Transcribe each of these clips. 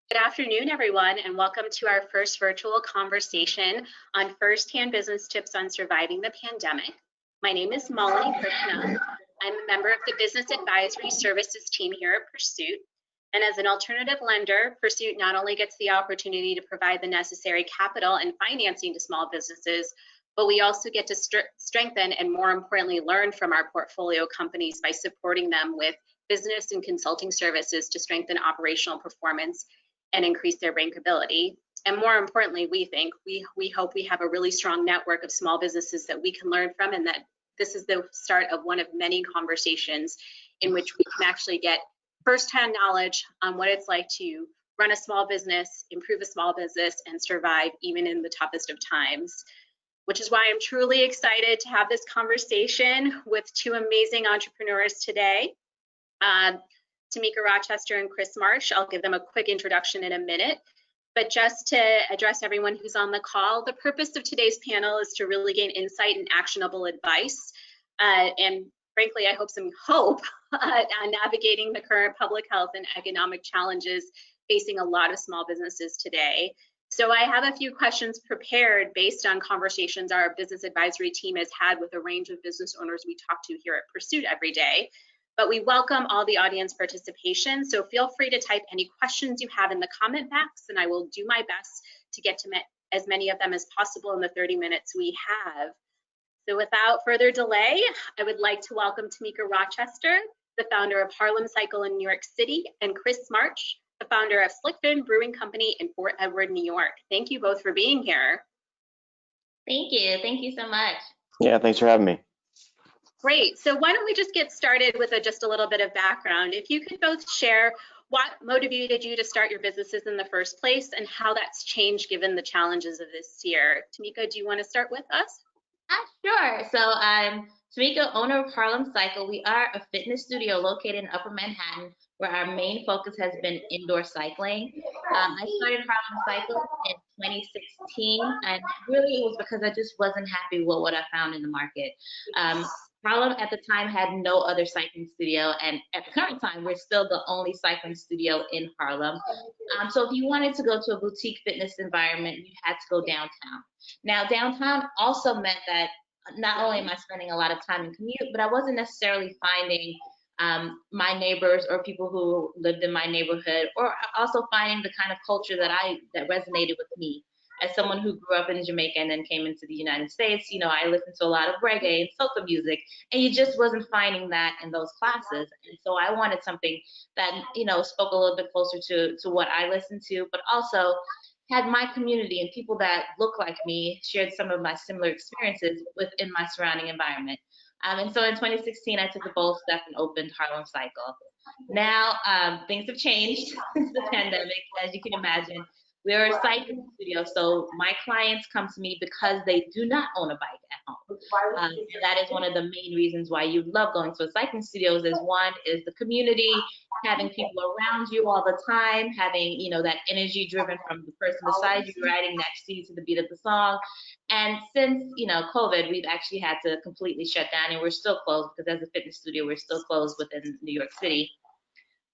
Good afternoon, everyone, and welcome to our first virtual conversation on firsthand business tips on surviving the pandemic. My name is Malini Krishna. I'm a member of the Business Advisory Services team here at Pursuit. And as an alternative lender, Pursuit not only gets the opportunity to provide the necessary capital and financing to small businesses, but we also get to strengthen and, more importantly, learn from our portfolio companies by supporting them with business and consulting services to strengthen operational performance and increase their bankability. And more importantly, we hope we have a really strong network of small businesses that we can learn from, and that this is the start of one of many conversations in which we can actually get firsthand knowledge on what it's like to run a small business, improve a small business, and survive even in the toughest of times. Which is why I'm truly excited to have this conversation with two amazing entrepreneurs today. Tammeca Rochester and Kris March. I'll give them a quick introduction in a minute. But just to address everyone who's on the call, the purpose of today's panel is to really gain insight and actionable advice. And frankly, I hope some hope on navigating the current public health and economic challenges facing a lot of small businesses today. So I have a few questions prepared based on conversations our business advisory team has had with a range of business owners we talk to here at Pursuit every day. But we welcome all the audience participation, so feel free to type any questions you have in the comment box, and I will do my best to get to as many of them as possible in the 30 minutes we have. So without further delay, I would like to welcome Tammeca Rochester, the founder of Harlem Cycle in New York City, and Kris March, the founder of Slickfin Brewing Company in Fort Edward, New York. Thank you both for being here. Thank you. Thank you so much. Yeah, thanks for having me. Great. So why don't we just get started with just a little bit of background. If you could both share what motivated you to start your businesses in the first place and how that's changed given the challenges of this year. Tammeca, do you want to start with us? Sure. So I'm Tammeca, owner of Harlem Cycle. We are a fitness studio located in Upper Manhattan, where our main focus has been indoor cycling. I started Harlem Cycle in 2016, and really it was because I just wasn't happy with what I found in the market. Harlem at the time had no other cycling studio, and at the current time, we're still the only cycling studio in Harlem. So if you wanted to go to a boutique fitness environment, you had to go downtown. Now, downtown also meant that not only am I spending a lot of time in commute, but I wasn't necessarily finding my neighbors or people who lived in my neighborhood, or also finding the kind of culture that resonated with me. As someone who grew up in Jamaica and then came into the United States, you know, I listened to a lot of reggae and soca music, and you just wasn't finding that in those classes. And so I wanted something that, you know, spoke a little bit closer to what I listened to, but also had my community and people that look like me shared some of my similar experiences within my surrounding environment. And so in 2016, I took a bold step and opened Harlem Cycle. Now, things have changed since the pandemic, as you can imagine. We're a cycling studio, so my clients come to me because they do not own a bike at home. And that is one of the main reasons why you love going to a cycling studio is one is the community, having people around you all the time, having, you know, that energy driven from the person beside you riding next to you to the beat of the song. And since, you know, COVID, we've actually had to completely shut down, and we're still closed because as a fitness studio, we're still closed within New York City.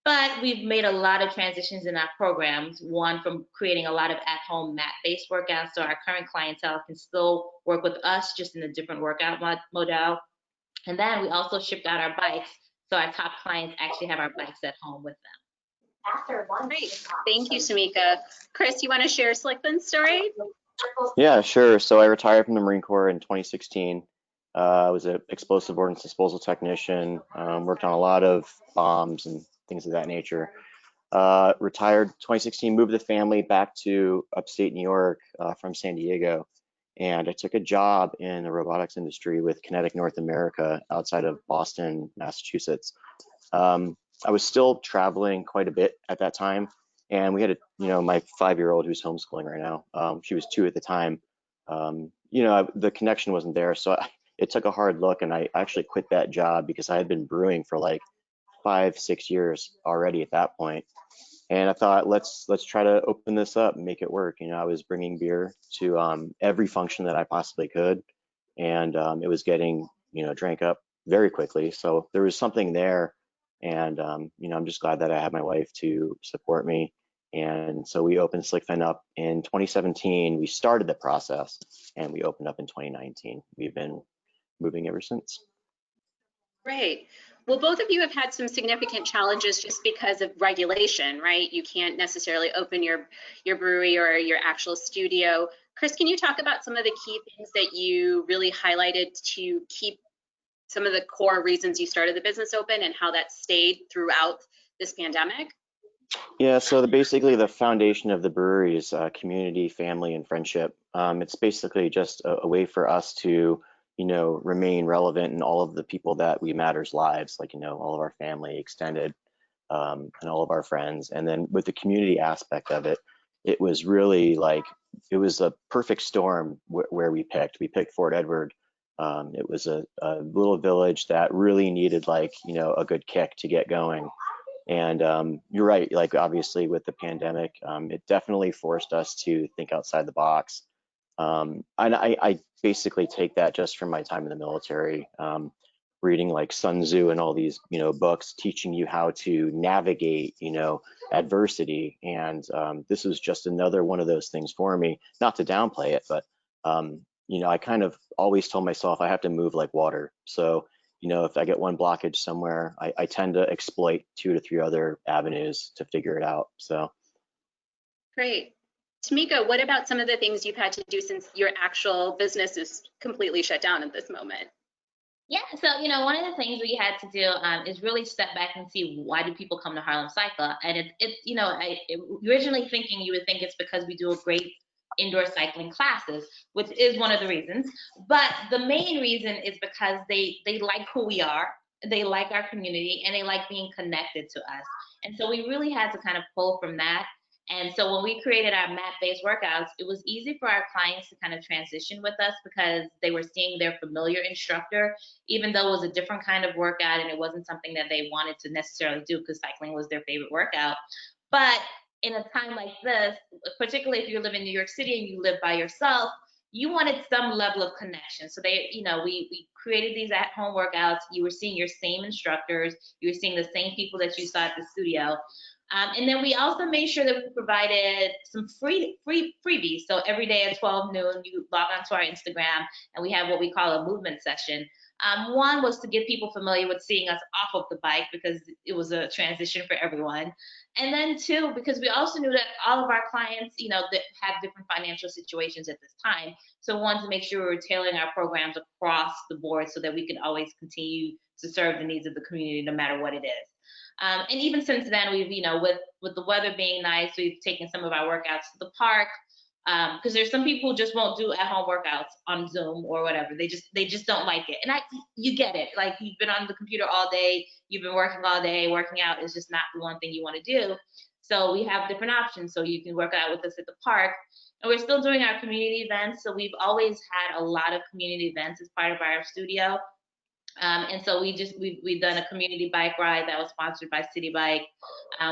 But we've made a lot of transitions in our programs, one from creating a lot of at-home mat-based workouts, so our current clientele can still work with us just in a different workout model. And then we also shipped out our bikes, so our top clients actually have our bikes at home with them. Great. Thank you, Tammeca. Kris, you want to share Slickfin's story? Yeah, sure. So I retired from the Marine Corps in 2016. I was an explosive ordnance disposal technician, worked on a lot of bombs and things of that nature. Retired 2016, moved the family back to upstate New York from San Diego, and I took a job in the robotics industry with Kinetic North America outside of Boston, Massachusetts. I was still traveling quite a bit at that time, and we had my 5-year-old who's homeschooling right now. She was 2 at the time. The connection wasn't there, so it took a hard look, and I actually quit that job because I had been brewing for like 5-6 years already at that point. And I thought, let's try to open this up and make it work. You know, I was bringing beer to every function that I possibly could, and it was getting drank up very quickly. So there was something there, and I'm just glad that I had my wife to support me. And so we opened Slickfin up in 2017. We started the process and we opened up in 2019. We've been moving ever since. Great. Well, both of you have had some significant challenges just because of regulation, right? You can't necessarily open your brewery or your actual studio. Kris, can you talk about some of the key things that you really highlighted to keep some of the core reasons you started the business open and how that stayed throughout this pandemic? Yeah, so basically the foundation of the brewery is community, family, and friendship. It's basically just a way for us to, remain relevant in all of the people that we matter's lives, like, all of our family, extended, and all of our friends. And then with the community aspect of it, it was really like, it was a perfect storm where we picked Fort Edward. It was a little village that really needed like, a good kick to get going. And you're right, like obviously with the pandemic, it definitely forced us to think outside the box. And I basically take that just from my time in the military, reading like Sun Tzu and all these, books teaching you how to navigate, adversity. And this was just another one of those things for me, not to downplay it, but, I kind of always told myself I have to move like water. So if I get one blockage somewhere, I tend to exploit 2 to 3 other avenues to figure it out. So. Great. Tammeca, what about some of the things you've had to do since your actual business is completely shut down at this moment? Yeah, so one of the things we had to do is really step back and see why do people come to Harlem Cycle, and originally thinking you would think it's because we do a great indoor cycling classes, which is one of the reasons, but the main reason is because they like who we are, they like our community, and they like being connected to us. And so we really had to kind of pull from that. And so when we created our mat-based workouts, it was easy for our clients to kind of transition with us because they were seeing their familiar instructor, even though it was a different kind of workout and it wasn't something that they wanted to necessarily do because cycling was their favorite workout. But in a time like this, particularly if you live in New York City and you live by yourself, you wanted some level of connection. So we created these at-home workouts. You were seeing your same instructors. You were seeing the same people that you saw at the studio. And then we also made sure that we provided some freebies. So every day at 12 noon, you log onto our Instagram and we have what we call a movement session. One was to get people familiar with seeing us off of the bike because it was a transition for everyone. And then 2, because we also knew that all of our clients, that have different financial situations at this time. So we wanted to make sure we were tailoring our programs across the board so that we could always continue to serve the needs of the community no matter what it is. And even since then, we've, with the weather being nice, we've taken some of our workouts to the park. Because there's some people who just won't do at-home workouts on Zoom or whatever. They just don't like it. And you get it. Like you've been on the computer all day, you've been working all day, working out is just not the one thing you want to do. So we have different options. So you can work out with us at the park. And we're still doing our community events. So we've always had a lot of community events as part of our studio. And so we've done a community bike ride that was sponsored by City Bike.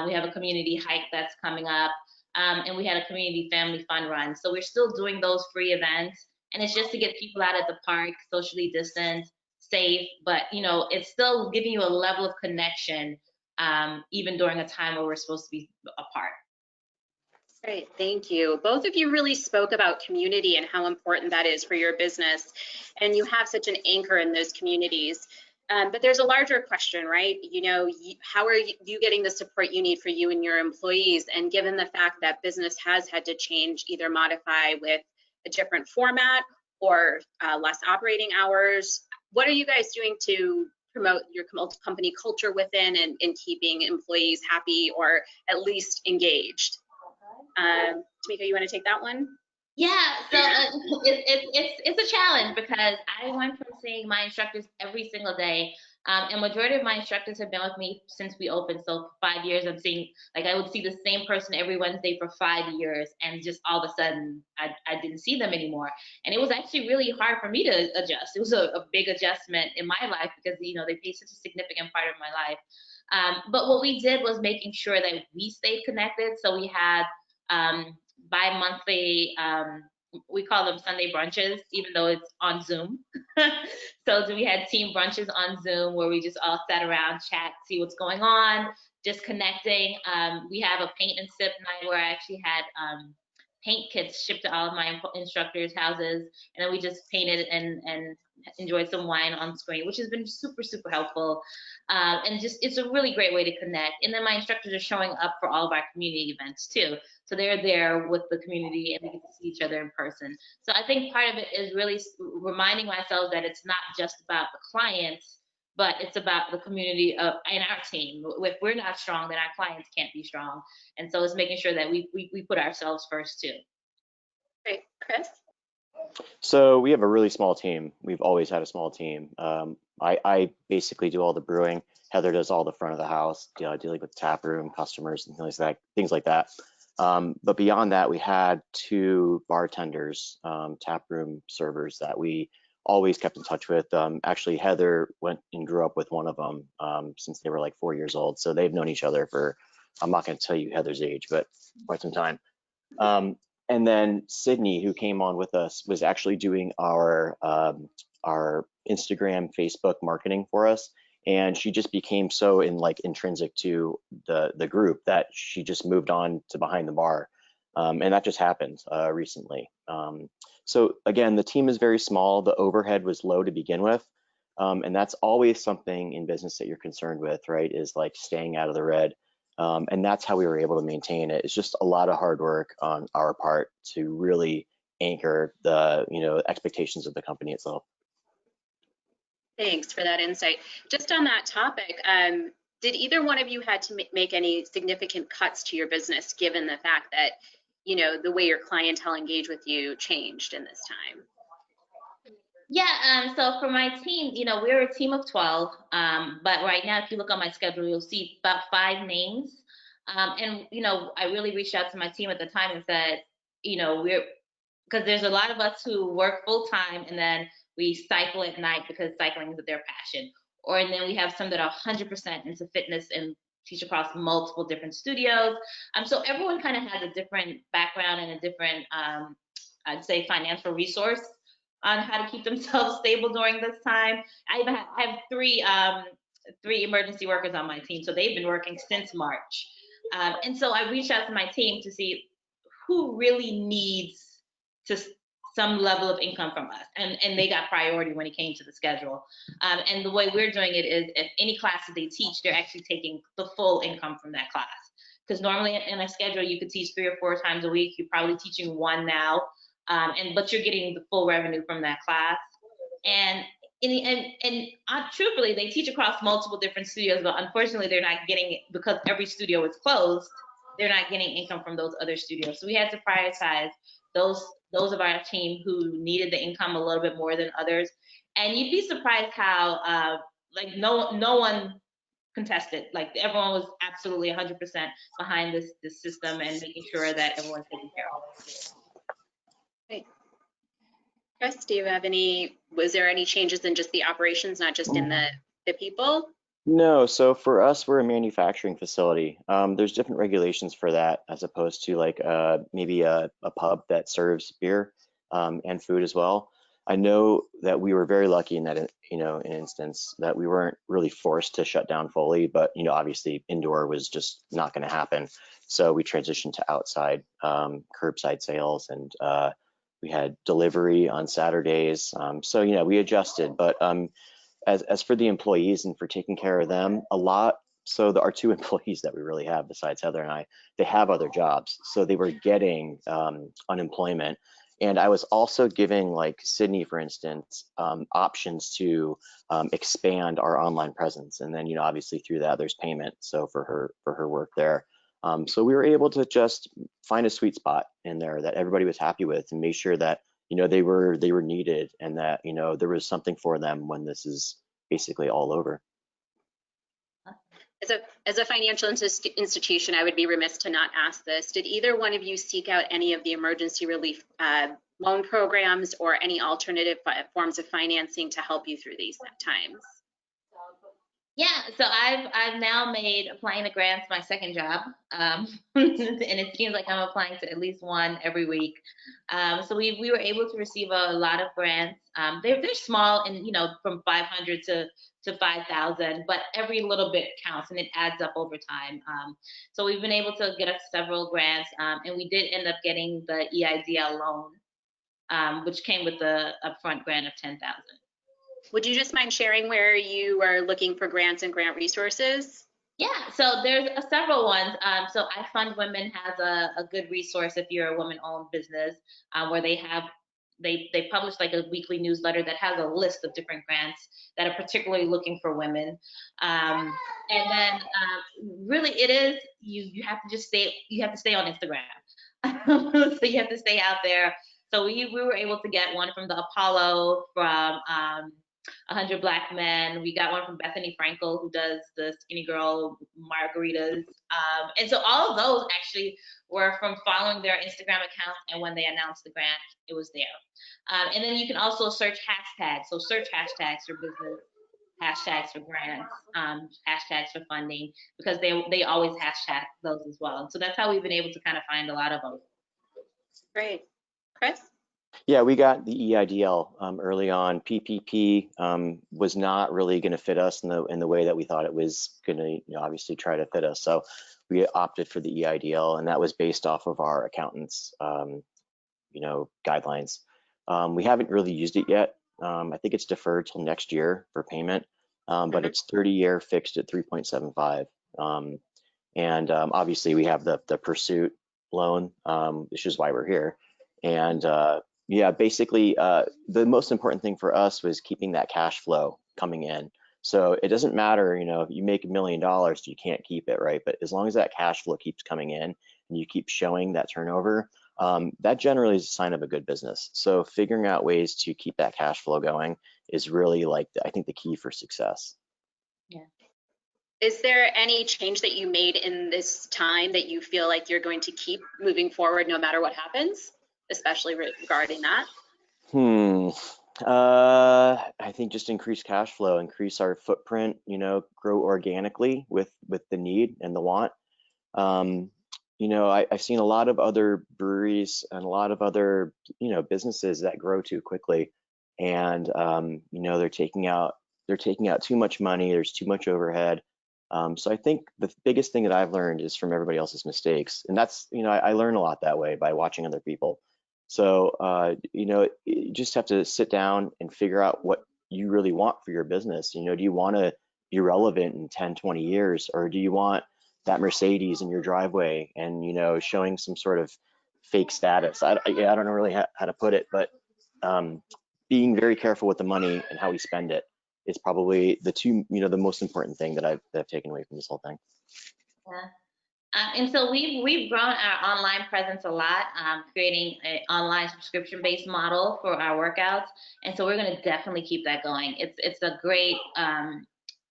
We have a community hike that's coming up. And we had a community family fun run. So we're still doing those free events. And it's just to get people out at the park, socially distanced, safe, but it's still giving you a level of connection, even during a time where we're supposed to be apart. Great, thank you. Both of you really spoke about community and how important that is for your business. And you have such an anchor in those communities. But there's a larger question, right? How are you getting the support you need for you and your employees? And given the fact that business has had to change, either modify with a different format or less operating hours, what are you guys doing to promote your company culture within and keeping employees happy or at least engaged? Tammeca, you want to take that one? Yeah, so it's a challenge because I went from seeing my instructors every single day, and majority of my instructors have been with me since we opened. So for 5 years, I would see the same person every Wednesday for 5 years, and just all of a sudden, I didn't see them anymore. And it was actually really hard for me to adjust. It was a big adjustment in my life because they played such a significant part of my life. But what we did was making sure that we stayed connected. So we had bi-monthly, we call them Sunday brunches, even though it's on Zoom. So we had team brunches on Zoom where we just all sat around, chat, see what's going on, just connecting. We have a paint and sip night where I actually had paint kits shipped to all of my instructors' houses, and then we just painted and enjoyed some wine on screen, which has been super, super helpful. And just, it's a really great way to connect. And then my instructors are showing up for all of our community events too. So they're there with the community and we get to see each other in person. So I think part of it is really reminding myself that it's not just about the clients, but it's about the community and our team. If we're not strong, then our clients can't be strong. And so it's making sure that we put ourselves first too. Great. Kris? So we have a really small team. We've always had a small team. I basically do all the brewing. Heather does all the front of the house, dealing with tap room customers and things like that. But beyond that, we had 2 bartenders, tap room servers that we always kept in touch with. Actually, Heather went and grew up with one of them since they were like 4 years old. So they've known each other for, I'm not going to tell you Heather's age, but quite some time. And then Sydney, who came on with us, was actually doing our Instagram, Facebook marketing for us. And she just became so intrinsic to the group that she just moved on to behind the bar. And that just happened recently. So again, the team is very small. The overhead was low to begin with. And that's always something in business that you're concerned with, right? Is like staying out of the red. And that's how we were able to maintain it. It's just a lot of hard work on our part to really anchor the expectations of the company itself. Thanks for that insight. Just on that topic, did either one of you had to make any significant cuts to your business, given the fact that, the way your clientele engage with you changed in this time? Yeah, so for my team, we're a team of 12, but right now, if you look on my schedule, you'll see about 5 names. And, I really reached out to my team at the time and said, because there's a lot of us who work full time and then we cycle at night because cycling is their passion. And then we have some that are 100% into fitness and teach across multiple different studios. So everyone kind of has a different background and a different, I'd say, financial resource on how to keep themselves stable during this time. I even have 3 emergency workers on my team, so they've been working since March. And so I reached out to my team to see who really needs some level of income from us, and they got priority when it came to the schedule. And the way we're doing it is, if any class that they teach, they're actually taking the full income from that class. Because normally in a schedule you could teach 3 or 4 times a week. You're probably teaching 1 now. But you're getting the full revenue from that class. And truthfully, they teach across multiple different studios, but unfortunately, they're not getting it because every studio is closed. They're not getting income from those other studios. So we had to prioritize those of our team who needed the income a little bit more than others. And you'd be surprised how no one contested. Like, everyone was absolutely 100% behind this system and making sure that everyone's taken care of. Great. Kris, was there any changes in just the operations, not just in the people? No, so for us, we're a manufacturing facility. There's different regulations for that, as opposed to like maybe a pub that serves beer and food as well. I know that we were very lucky in that, an instance that we weren't really forced to shut down fully, but obviously indoor was just not going to happen. So we transitioned to outside curbside sales, and we had delivery on Saturdays. So we adjusted, but as for the employees and for taking care of them, so our 2 employees that we really have besides Heather and I, they have other jobs. So they were getting unemployment. And I was also giving, like Sydney, for instance, options to expand our online presence. And then, obviously through that, there's payment. So for her work there. So we were able to just find a sweet spot in there that everybody was happy with, and make sure that they were needed, and that there was something for them when this is basically all over. As a financial institution, I would be remiss to not ask this. Did either one of you seek out any of the emergency relief loan programs or any alternative forms of financing to help you through these times? Yeah, so I've now made applying to grants my second job, and it seems like I'm applying to at least one every week. So we were able to receive a lot of grants. They're small and from 500 to 5,000, but every little bit counts and it adds up over time. So we've been able to get us several grants, and we did end up getting the EIDL loan, which came with the upfront grant of 10,000. Would you just mind sharing where you are looking for grants and grant resources? Yeah, so there's several ones. So I Fund Women has a good resource if you're a woman-owned business, where they publish like a weekly newsletter that has a list of different grants that are particularly looking for women. And then really it is you have to just stay on Instagram. So you have to stay out there. So we were able to get one from the Apollo, from 100 Black Men. We got one from Bethany Frankel, who does the Skinny Girl margaritas. And so all of those actually were from following their Instagram accounts, and when they announced the grant, it was there. And then you can also search hashtags. So search hashtags for business, hashtags for grants, hashtags for funding, because they always hashtag those as well. And so that's how we've been able to kind of find a lot of them. Great. Kris? Yeah, we got the EIDL early on. PPP was not really going to fit us in the way that we thought it was going to, obviously try to fit us. So we opted for the EIDL, and that was based off of our accountants, guidelines. We haven't really used it yet. I think it's deferred till next year for payment, but it's 30-year fixed at 3.75. And obviously we have the Pursuit loan, which is why we're here. And yeah, basically the most important thing for us was keeping that cash flow coming in. So it doesn't matter, if you make $1 million, you can't keep it, right? But as long as that cash flow keeps coming in and you keep showing that turnover, that generally is a sign of a good business. So figuring out ways to keep that cash flow going is really I think the key for success. Yeah. Is there any change that you made in this time that you feel like you're going to keep moving forward no matter what happens, especially regarding that? I think just increase cash flow, increase our footprint, grow organically with the need and the want. I've seen a lot of other breweries and a lot of other, businesses that grow too quickly, and they're taking out too much money. There's too much overhead. So I think the biggest thing that I've learned is from everybody else's mistakes, and that's I learn a lot that way by watching other people. So you just have to sit down and figure out what you really want for your business. Do you want to be relevant in 10, 20 years, or do you want that Mercedes in your driveway and showing some sort of fake status? I don't know really how to put it, but being very careful with the money and how we spend it is probably the most important thing that I've taken away from this whole thing. Yeah. And so we've grown our online presence a lot, creating an online subscription-based model for our workouts. And so we're going to definitely keep that going. It's a great,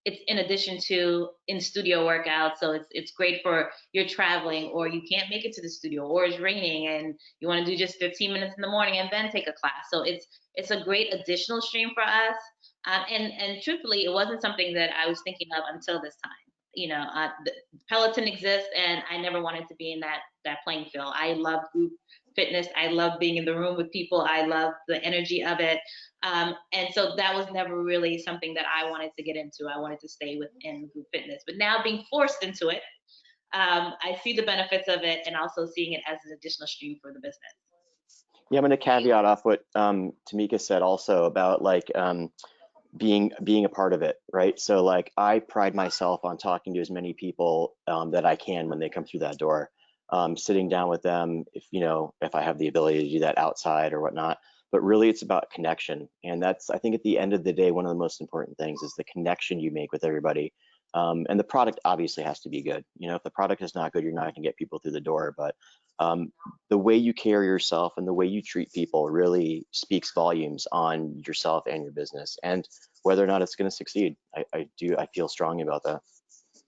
it's in addition to in-studio workouts. So it's great for you're traveling, or you can't make it to the studio, or it's raining and you want to do just 15 minutes in the morning and then take a class. So it's a great additional stream for us. And truthfully, it wasn't something that I was thinking of until this time. Peloton exists, and I never wanted to be in that playing field. I love group fitness. I love being in the room with people. I love the energy of it. And so that was never really something that I wanted to get into. I wanted to stay within group fitness. But now being forced into it, I see the benefits of it, and also seeing it as an additional stream for the business. Yeah, I'm going to caveat off what Tammeca said also about being a part of it, right? So I pride myself on talking to as many people that I can when they come through that door, sitting down with them if I have the ability to do that outside or whatnot. But really it's about connection, and that's, I think, at the end of the day, one of the most important things is the connection you make with everybody. And the product obviously has to be good. If the product is not good, you're not going to get people through the door. But the way you carry yourself and the way you treat people really speaks volumes on yourself and your business, and whether or not it's going to succeed. I feel strongly about that.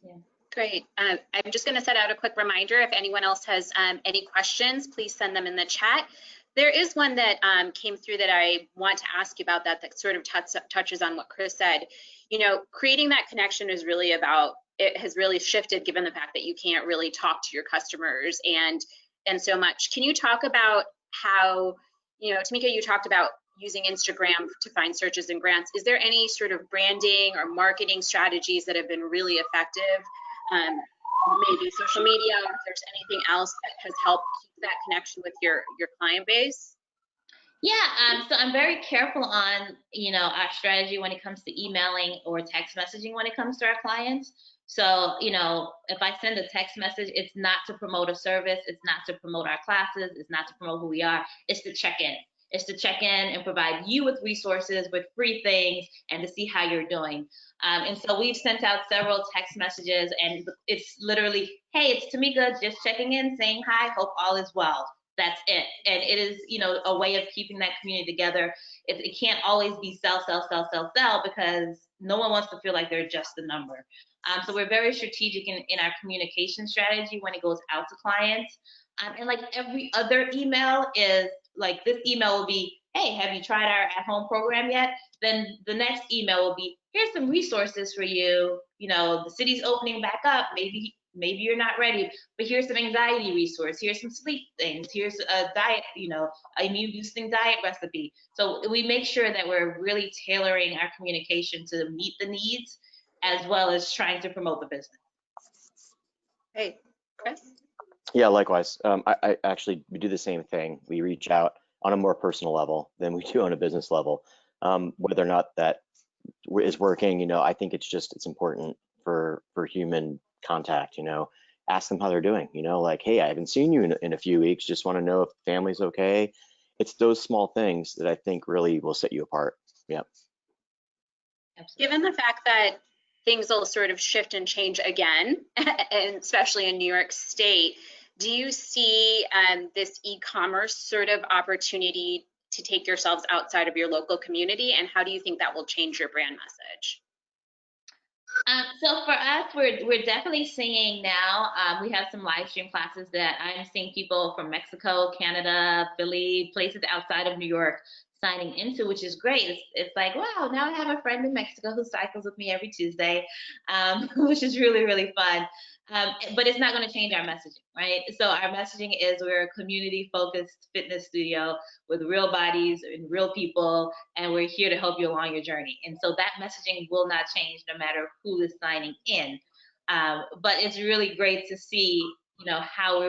Yeah. Great. I'm just going to set out a quick reminder. If anyone else has any questions, please send them in the chat. There is one that came through that I want to ask you about that sort of touches on what Kris said. You know, creating that connection is really about, it has really shifted given the fact that you can't really talk to your customers and so much. Can you talk about how, you know, Tammeca, you talked about using Instagram to find searches and grants. Is there any sort of branding or marketing strategies that have been really effective? Maybe social media, or if there's anything else that has helped keep that connection with your client base? Yeah, so I'm very careful on, our strategy when it comes to emailing or text messaging when it comes to our clients. So, if I send a text message, it's not to promote a service, it's not to promote our classes, it's not to promote who we are, it's to check in. It's to check in and provide you with resources, with free things, and to see how you're doing. And so we've sent out several text messages, and it's literally, hey, it's Tammeca, just checking in, saying hi, hope all is well. That's it. And it is, a way of keeping that community together. It can't always be sell, because no one wants to feel like they're just a number. So we're very strategic in our communication strategy when it goes out to clients. And like every other email is like, this email will be, hey, have you tried our at-home program yet? Then the next email will be, here's some resources for you. The city's opening back up. Maybe you're not ready, but here's some anxiety resource. Here's some sleep things. Here's a diet, immune boosting diet recipe. So we make sure that we're really tailoring our communication to meet the needs as well as trying to promote the business. Hey, Kris? Yeah, likewise. I actually, we do the same thing. We reach out on a more personal level than we do on a business level. Whether or not that is working, I think it's important for human contact, ask them how they're doing, like, hey, I haven't seen you in a few weeks, just want to know if the family's okay. It's those small things that I think really will set you apart. Yeah. Given the fact that things will sort of shift and change again, and especially in New York State, do you see this e-commerce sort of opportunity to take yourselves outside of your local community, and how do you think that will change your brand message? So for us, we're definitely seeing now, we have some live stream classes that I'm seeing people from Mexico, Canada, Philly, places outside of New York signing into, which is great. It's like, wow, now I have a friend in Mexico who cycles with me every Tuesday, which is really, really fun. But it's not going to change our messaging, right? So our messaging is we're a community-focused fitness studio with real bodies and real people, and we're here to help you along your journey. And so that messaging will not change no matter who is signing in. But it's really great to see, how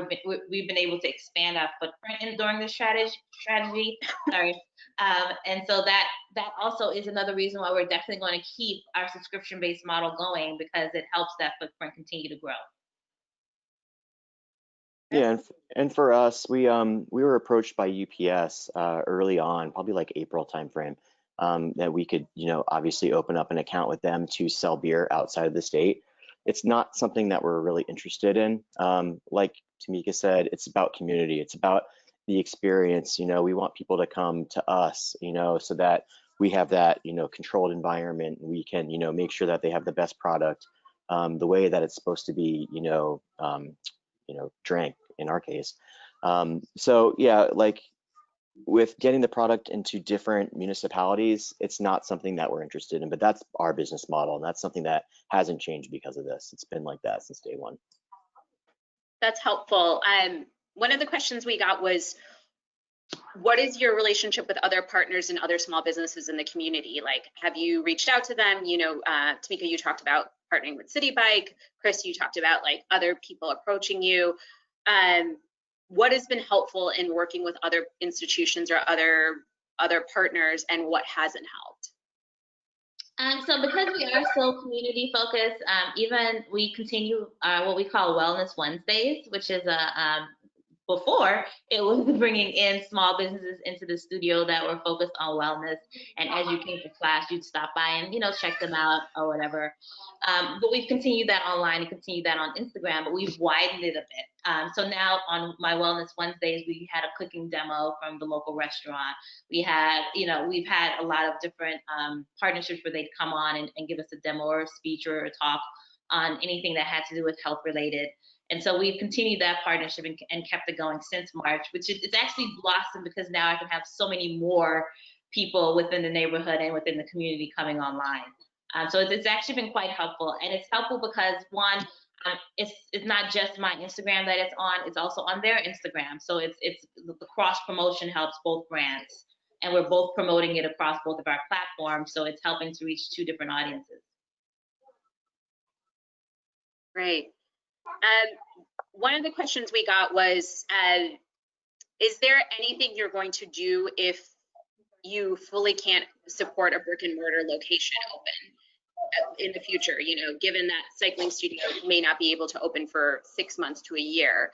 we've been able to expand our footprint during this strategy. Sorry. And so that also is another reason why we're definitely going to keep our subscription-based model going, because it helps that footprint continue to grow. Yeah, and for us, we were approached by UPS early on, probably like April timeframe, that we could, obviously open up an account with them to sell beer outside of the state. It's not something that we're really interested in. Like Tammeca said, it's about community. It's about the experience. We want people to come to us, so that we have that, controlled environment. We can, make sure that they have the best product, the way that it's supposed to be, drank in our case. So yeah, like with getting the product into different municipalities, it's not something that we're interested in, but that's our business model, and that's something that hasn't changed because of this. It's been like that since day one. That's helpful. One of the questions we got was, what is your relationship with other partners and other small businesses in the community? Like, have you reached out to them? Tammeca, you talked about partnering with City Bike. Kris, you talked about like other people approaching you. What has been helpful in working with other institutions or other partners, and what hasn't helped? So because we are so community focused, even we continue what we call Wellness Wednesdays, which is before it was bringing in small businesses into the studio that were focused on wellness. And as you came to class, you'd stop by and, check them out or whatever. But we've continued that online and continued that on Instagram, but we've widened it a bit. So now on my Wellness Wednesdays, we had a cooking demo from the local restaurant. We had, we've had a lot of different partnerships where they'd come on and give us a demo or a speech or a talk on anything that had to do with health related. And so we've continued that partnership and kept it going since March, which it's actually blossomed because now I can have so many more people within the neighborhood and within the community coming online. So it's actually been quite helpful, and it's helpful because one, it's not just my Instagram that it's on; it's also on their Instagram. So it's the cross promotion helps both brands, and we're both promoting it across both of our platforms. So it's helping to reach two different audiences. Great. One of the questions we got was, is there anything you're going to do if you fully can't support a brick and mortar location open in the future, you know, given that cycling studio may not be able to open for 6 months to a year?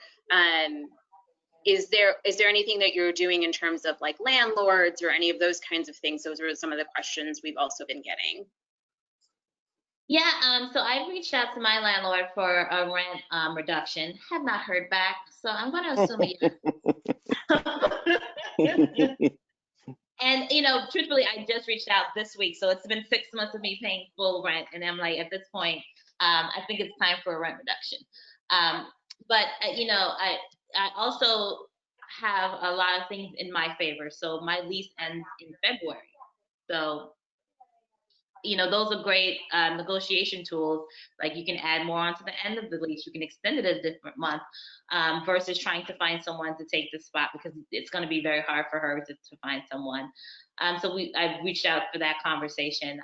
Is there anything that you're doing in terms of like landlords or any of those kinds of things? Those are some of the questions we've also been getting. Yeah, so I've reached out to my landlord for a rent reduction. Have not heard back, so I'm going to assume yes. And you know, truthfully, I just reached out this week, so it's been 6 months of me paying full rent, and I'm like, at this point, I think it's time for a rent reduction. But you know, I also have a lot of things in my favor. So my lease ends in February, so you know, those are great negotiation tools. Like you can add more onto the end of the lease. You can extend it a different month versus trying to find someone to take the spot, because it's going to be very hard for her to find someone. So I've reached out for that conversation.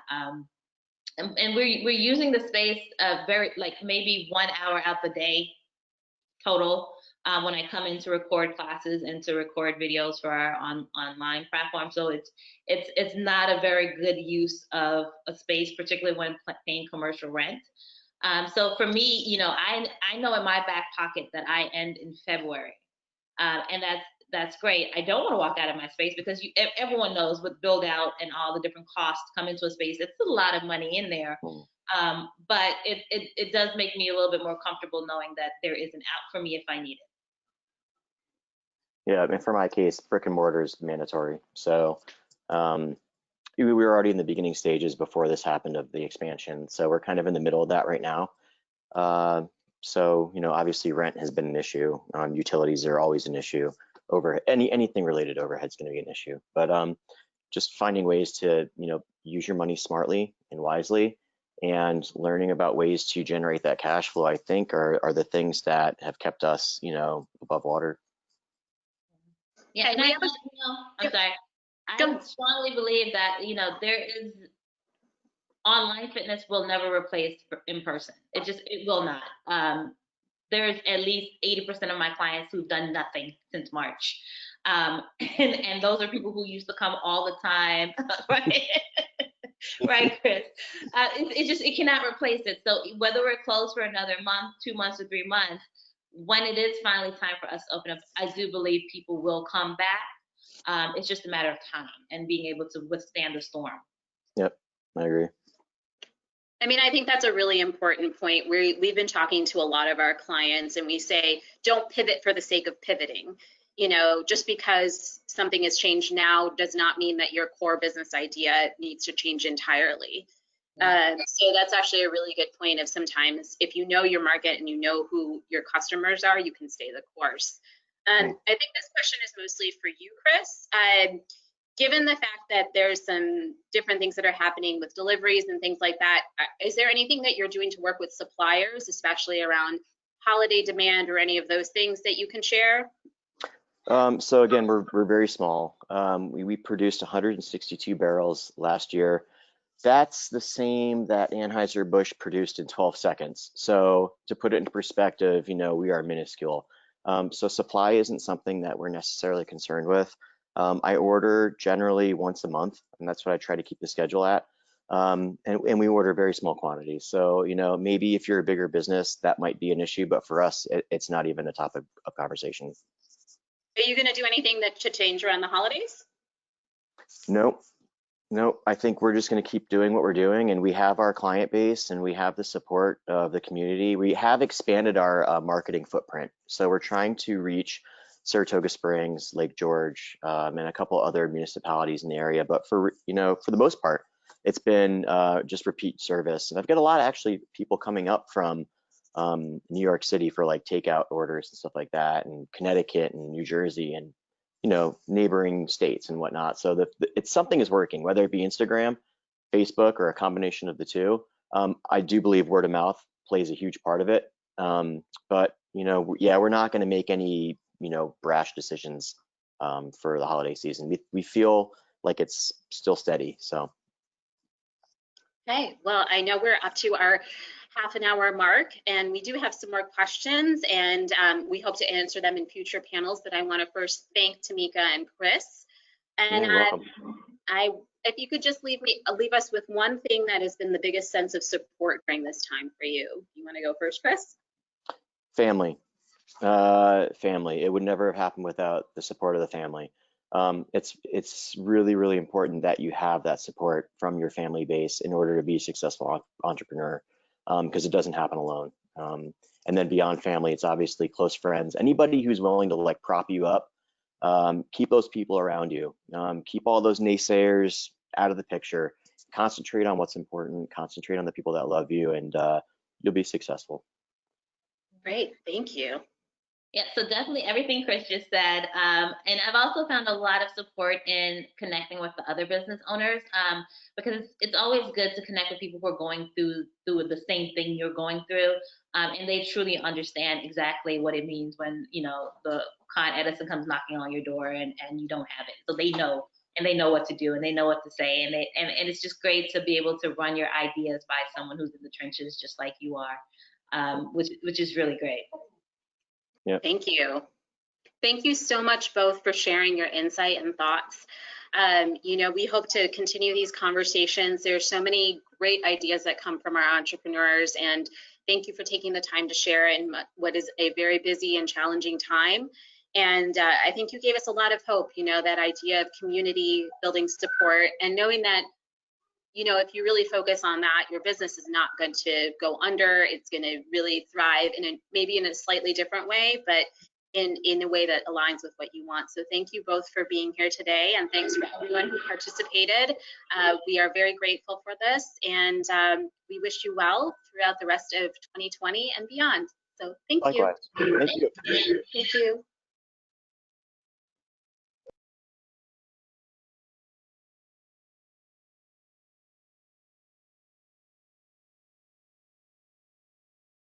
And we're using the space very, like maybe 1 hour out the day total when I come in to record classes and to record videos for our online platform. So it's not a very good use of a space, particularly when paying commercial rent. So for me, you know, I know in my back pocket that I end in February, and that's great. I don't want to walk out of my space because everyone knows with build out and all the different costs come into a space. It's a lot of money in there. But it does make me a little bit more comfortable knowing that there is an out for me if I need it. Yeah, I mean, for my case, brick and mortar is mandatory. So we were already in the beginning stages before this happened of the expansion. So we're kind of in the middle of that right now. So, you know, obviously rent has been an issue. Utilities are always an issue. Anything related to overhead is going to be an issue. But just finding ways to, you know, use your money smartly and wisely, and learning about ways to generate that cash flow, I think are the things that have kept us, you know, above water. Yeah, and I'm sorry. I strongly believe that, you know, online fitness will never replace in person. It will not. There's at least 80% of my clients who've done nothing since March. And those are people who used to come all the time, right? Right, Kris. It cannot replace it. So whether we're closed for another month, 2 months, or 3 months, when it is finally time for us to open up, I do believe people will come back. It's just a matter of time and being able to withstand the storm. Yep, I agree. I mean, I think that's a really important point. We've been talking to a lot of our clients, and we say, don't pivot for the sake of pivoting. You know, just because something has changed now does not mean that your core business idea needs to change entirely. So that's actually a really good point of sometimes if you know your market and you know who your customers are, you can stay the course. I think this question is mostly for you, Kris. Given the fact that there's some different things that are happening with deliveries and things like that, is there anything that you're doing to work with suppliers, especially around holiday demand or any of those things that you can share? So again, we're very small. We produced 162 barrels last year. That's the same that Anheuser-Busch produced in 12 seconds. So to put it into perspective, you know, we are minuscule. So supply isn't something that we're necessarily concerned with. I order generally once a month, and that's what I try to keep the schedule at. And we order very small quantities. So, you know, maybe if you're a bigger business, that might be an issue, but for us, it's not even a topic of conversation. Are you going to do anything that should change around the holidays? Nope. I think we're just going to keep doing what we're doing, and we have our client base and we have the support of the community. We have expanded our marketing footprint. So we're trying to reach Saratoga Springs, Lake George, and a couple other municipalities in the area. But for the most part, it's been just repeat service. And I've got a lot of actually people coming up from New York City for like takeout orders and stuff like that, and Connecticut and New Jersey and, you know, neighboring states and whatnot. So it's something is working, whether it be Instagram, Facebook, or a combination of the two. I do believe word of mouth plays a huge part of it. But, you know, yeah, we're not going to make any, you know, brash decisions for the holiday season. We feel like it's still steady. So. Okay, well, I know we're up to our half an hour mark, and we do have some more questions, and we hope to answer them in future panels, but I want to first thank Tammeca and Kris. And Yeah, you're welcome. if you could just leave us with one thing that has been the biggest sense of support during this time for you. You want to go first, Kris? Family. Family. It would never have happened without the support of the family. It's really, really important that you have that support from your family base in order to be a successful entrepreneur, because it doesn't happen alone. And then beyond family, it's obviously close friends. Anybody who's willing to like prop you up, keep those people around you. Keep all those naysayers out of the picture. Concentrate on what's important. Concentrate on the people that love you, and you'll be successful. Great, thank you. Yeah, so definitely everything Kris just said. And I've also found a lot of support in connecting with the other business owners, because it's always good to connect with people who are going through the same thing you're going through. And they truly understand exactly what it means when, you know, the Con Edison comes knocking on your door and you don't have it. So they know, and they know what to do, and they know what to say. And it's just great to be able to run your ideas by someone who's in the trenches just like you are, which is really great. Yeah. Thank you. Thank you so much both for sharing your insight and thoughts. You know, we hope to continue these conversations. There's so many great ideas that come from our entrepreneurs, and thank you for taking the time to share in what is a very busy and challenging time. And I think you gave us a lot of hope, you know, that idea of community building support, and knowing that, you know, if you really focus on that, your business is not going to go under. It's going to really thrive maybe in a slightly different way, but in a way that aligns with what you want. So thank you both for being here today, and thanks for everyone who participated. We are very grateful for this, and we wish you well throughout the rest of 2020 and beyond. So thank you. Likewise. Thank you. Thank you.